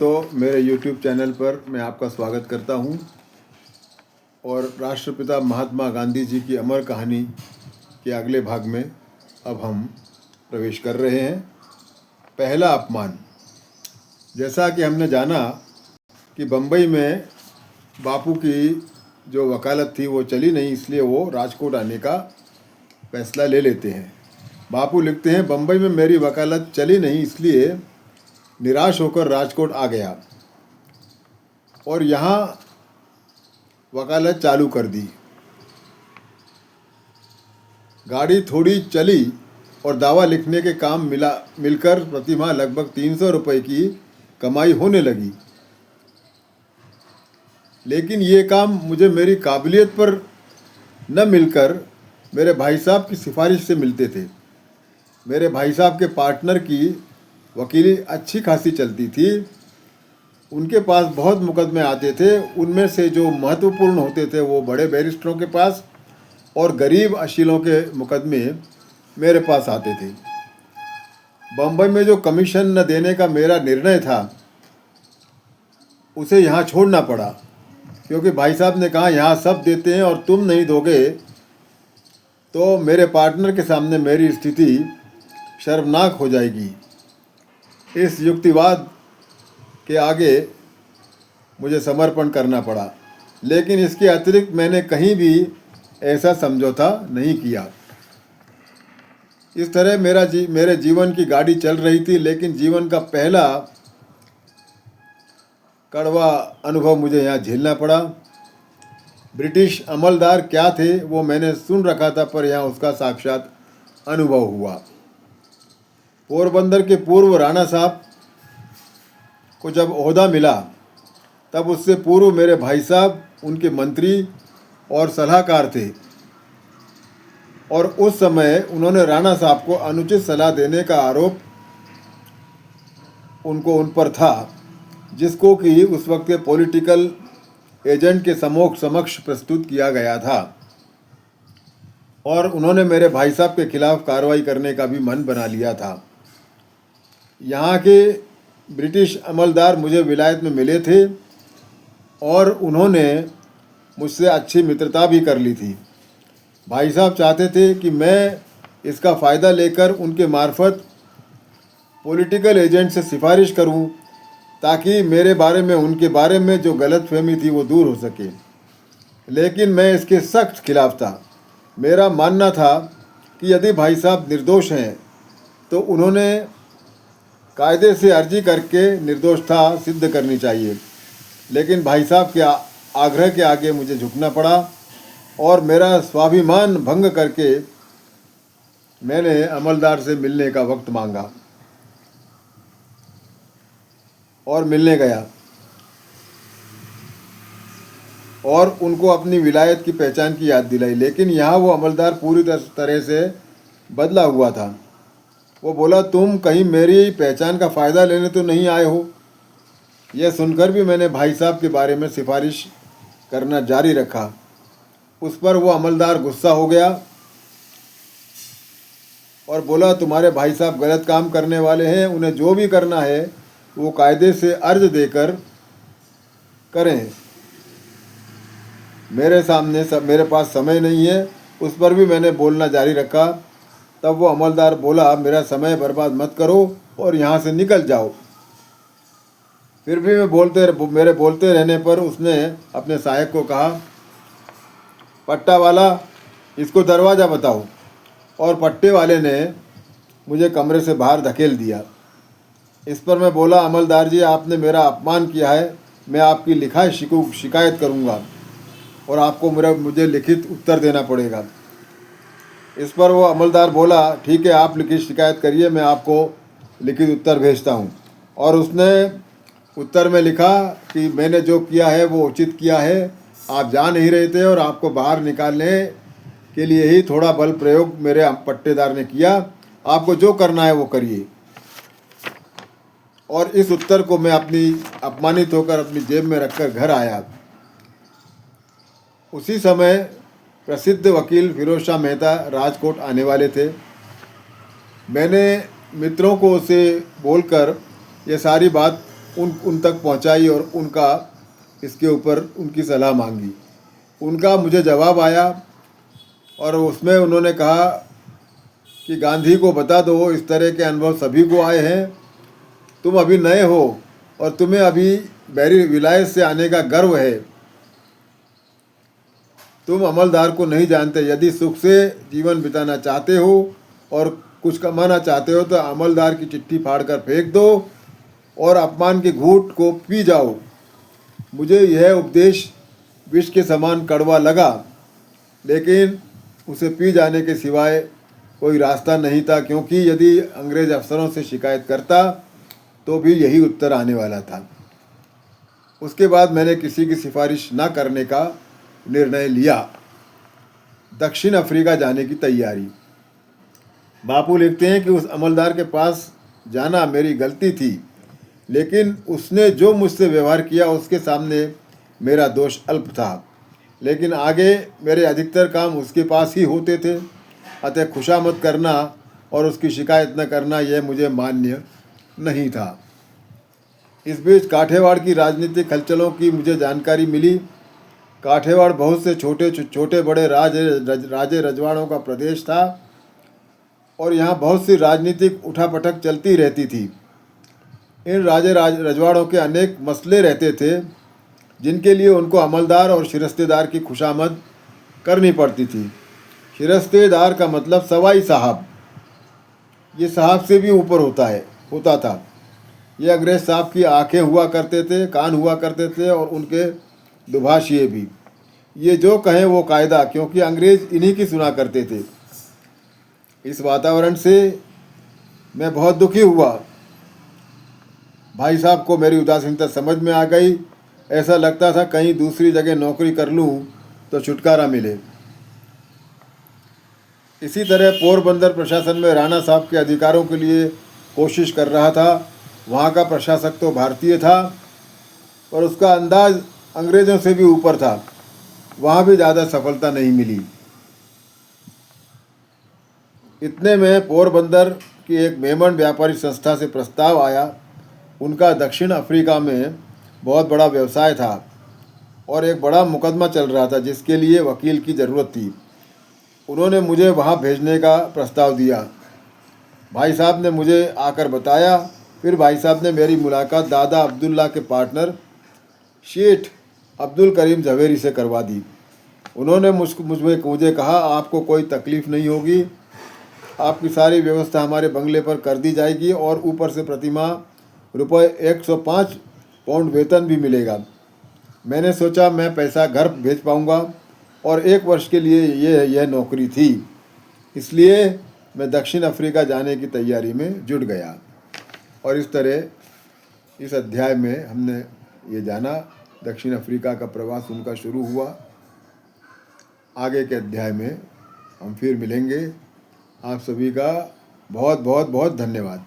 तो मेरे YouTube channel पर मैं आपका स्वागत करता हूं और राष्ट्रपिता महात्मा गांधी जी की अमर कहानी के अगले भाग में अब हम प्रवेश कर रहे हैं। पहला अपमान। जैसा कि हमने जाना कि बम्बई में बापू की जो वकालत थी वो चली नहीं, इसलिए वो राजकोट आने का फैसला ले लेते हैं। बापू लिखते हैं, बम्बई में मेरी वकालत चली नहीं, इसलिए निराश होकर राजकोट आ गया और यहाँ वकालत चालू कर दी। गाड़ी थोड़ी चली और दावा लिखने के काम मिलकर प्रतिमाह लगभग 300 रुपये की कमाई होने लगी। लेकिन ये काम मुझे मेरी काबिलियत पर न मिलकर मेरे भाई साहब की सिफारिश से मिलते थे। मेरे भाई साहब के पार्टनर की वकीली अच्छी खासी चलती थी। उनके पास बहुत मुकदमे आते थे। उनमें से जो महत्वपूर्ण होते थे वो बड़े बैरिस्टरों के पास, और गरीब अशीलों के मुकदमे मेरे पास आते थे। बम्बई में जो कमीशन न देने का मेरा निर्णय था उसे यहाँ छोड़ना पड़ा, क्योंकि भाई साहब ने कहा यहाँ सब देते हैं और तुम नहीं दोगे तो मेरे पार्टनर के सामने मेरी स्थिति शर्मनाक हो जाएगी। इस युक्तिवाद के आगे मुझे समर्पण करना पड़ा, लेकिन इसके अतिरिक्त मैंने कहीं भी ऐसा समझौता नहीं किया। इस तरह मेरे जीवन की गाड़ी चल रही थी, लेकिन जीवन का पहला कड़वा अनुभव मुझे यहाँ झेलना पड़ा। ब्रिटिश अमलदार क्या थे वो मैंने सुन रखा था, पर यहाँ उसका साक्षात अनुभव हुआ। पोरबंदर के पूर्व राणा साहब को जब ओहदा मिला तब उससे पूर्व मेरे भाई साहब उनके मंत्री और सलाहकार थे, और उस समय उन्होंने राणा साहब को अनुचित सलाह देने का आरोप उन पर था, जिसको कि उस वक्त के पॉलिटिकल एजेंट के समक्ष प्रस्तुत किया गया था, और उन्होंने मेरे भाई साहब के खिलाफ कार्रवाई करने का भी मन बना लिया था। यहाँ के ब्रिटिश अमलदार मुझे विलायत में मिले थे और उन्होंने मुझसे अच्छी मित्रता भी कर ली थी। भाई साहब चाहते थे कि मैं इसका फ़ायदा लेकर उनके मार्फत पॉलिटिकल एजेंट से सिफारिश करूं, ताकि मेरे बारे में उनके बारे में जो गलतफहमी थी वो दूर हो सके। लेकिन मैं इसके सख्त खिलाफ था। मेरा मानना था कि यदि भाई साहब निर्दोष हैं तो उन्होंने कायदे से अर्जी करके निर्दोषता सिद्ध करनी चाहिए। लेकिन भाई साहब के आग्रह के आगे मुझे झुकना पड़ा और मेरा स्वाभिमान भंग करके मैंने अमलदार से मिलने का वक्त मांगा और मिलने गया और उनको अपनी विलायत की पहचान की याद दिलाई। लेकिन यहाँ वो अमलदार पूरी तरह से बदला हुआ था। वो बोला, तुम कहीं मेरी पहचान का फ़ायदा लेने तो नहीं आए हो। यह सुनकर भी मैंने भाई साहब के बारे में सिफारिश करना जारी रखा। उस पर वो अमलदार गुस्सा हो गया और बोला, तुम्हारे भाई साहब गलत काम करने वाले हैं, उन्हें जो भी करना है वो कायदे से अर्ज देकर करें। मेरे पास समय नहीं है। उस पर भी मैंने बोलना जारी रखा। तब वो अमलदार बोला, मेरा समय बर्बाद मत करो और यहाँ से निकल जाओ। फिर भी मेरे बोलते रहने पर उसने अपने सहायक को कहा, पट्टा वाला, इसको दरवाज़ा बताओ। और पट्टे वाले ने मुझे कमरे से बाहर धकेल दिया। इस पर मैं बोला, अमलदार जी, आपने मेरा अपमान किया है। मैं आपकी लिखाई शिकायत करूँगा और आपको मुझे लिखित उत्तर देना पड़ेगा। इस पर वो अमलदार बोला, ठीक है, आप लिखित शिकायत करिए, मैं आपको लिखित उत्तर भेजता हूँ। और उसने उत्तर में लिखा कि मैंने जो किया है वो उचित किया है। आप जा नहीं रहे थे और आपको बाहर निकालने के लिए ही थोड़ा बल प्रयोग मेरे पट्टेदार ने किया। आपको जो करना है वो करिए। और इस उत्तर को मैं अपमानित होकर अपनी जेब में रखकर घर आया। उसी समय प्रसिद्ध वकील फिरोज शाह मेहता राजकोट आने वाले थे। मैंने मित्रों को उसे बोलकर ये सारी बात उन तक पहुंचाई और उनका इसके ऊपर उनकी सलाह मांगी। उनका मुझे जवाब आया और उसमें उन्होंने कहा कि गांधी को बता दो इस तरह के अनुभव सभी को आए हैं, तुम अभी नए हो और तुम्हें अभी बैरी विलायत से आने का गर्व है, तुम अमलदार को नहीं जानते। यदि सुख से जीवन बिताना चाहते हो और कुछ कमाना चाहते हो तो अमलदार की चिट्ठी फाड़कर फेंक दो और अपमान के घूंट को पी जाओ। मुझे यह उपदेश विष के समान कड़वा लगा, लेकिन उसे पी जाने के सिवाय कोई रास्ता नहीं था, क्योंकि यदि अंग्रेज़ अफसरों से शिकायत करता तो भी यही उत्तर आने वाला था। उसके बाद मैंने किसी की सिफारिश न करने का निर्णय लिया। दक्षिण अफ्रीका जाने की तैयारी। बापू लिखते हैं कि उस अमलदार के पास जाना मेरी गलती थी, लेकिन उसने जो मुझसे व्यवहार किया उसके सामने मेरा दोष अल्प था। लेकिन आगे मेरे अधिकतर काम उसके पास ही होते थे, अतः खुशामद करना और उसकी शिकायत न करना यह मुझे मान्य नहीं था। इस बीच काठियावाड़ की राजनीतिक हलचलों की मुझे जानकारी मिली। काठियावाड़ बहुत से छोटे बड़े राजे रजवाड़ों का प्रदेश था और यहाँ बहुत सी राजनीतिक उठापटक चलती रहती थी। इन रजवाड़ों के अनेक मसले रहते थे जिनके लिए उनको अमलदार और शिरस्तेदार की खुशामद करनी पड़ती थी। शिरस्तेदार का मतलब सवाई साहब, ये साहब से भी ऊपर होता था। ये अंग्रेज साहब की आंखें हुआ करते थे, कान हुआ करते थे और उनके दुभाषिए भी। ये जो कहें वो कायदा, क्योंकि अंग्रेज इन्हीं की सुना करते थे। इस वातावरण से मैं बहुत दुखी हुआ। भाई साहब को मेरी उदासीनता समझ में आ गई। ऐसा लगता था कहीं दूसरी जगह नौकरी कर लूँ तो छुटकारा मिले। इसी तरह पोरबंदर प्रशासन में राणा साहब के अधिकारों के लिए कोशिश कर रहा था। वहाँ का प्रशासक तो भारतीय था, पर उसका अंदाज अंग्रेज़ों से भी ऊपर था। वहाँ भी ज़्यादा सफलता नहीं मिली। इतने में पोरबंदर की एक मेमन व्यापारी संस्था से प्रस्ताव आया। उनका दक्षिण अफ्रीका में बहुत बड़ा व्यवसाय था और एक बड़ा मुकदमा चल रहा था जिसके लिए वकील की ज़रूरत थी। उन्होंने मुझे वहाँ भेजने का प्रस्ताव दिया। भाई साहब ने मुझे आकर बताया। फिर भाई साहब ने मेरी मुलाकात दादा अब्दुल्ला के पार्टनर शेठ अब्दुल करीम झवेरी से करवा दी। उन्होंने मुझे कहा, आपको कोई तकलीफ़ नहीं होगी, आपकी सारी व्यवस्था हमारे बंगले पर कर दी जाएगी और ऊपर से प्रतिमाह रुपये 105 पाउंड वेतन भी मिलेगा। मैंने सोचा मैं पैसा घर भेज पाऊँगा और 1 वर्ष के लिए यह नौकरी थी, इसलिए मैं दक्षिण अफ्रीका जाने की तैयारी में जुट गया। और इस तरह इस अध्याय में हमने ये जाना, दक्षिण अफ्रीका का प्रवास उनका शुरू हुआ। आगे के अध्याय में हम फिर मिलेंगे। आप सभी का बहुत बहुत बहुत धन्यवाद।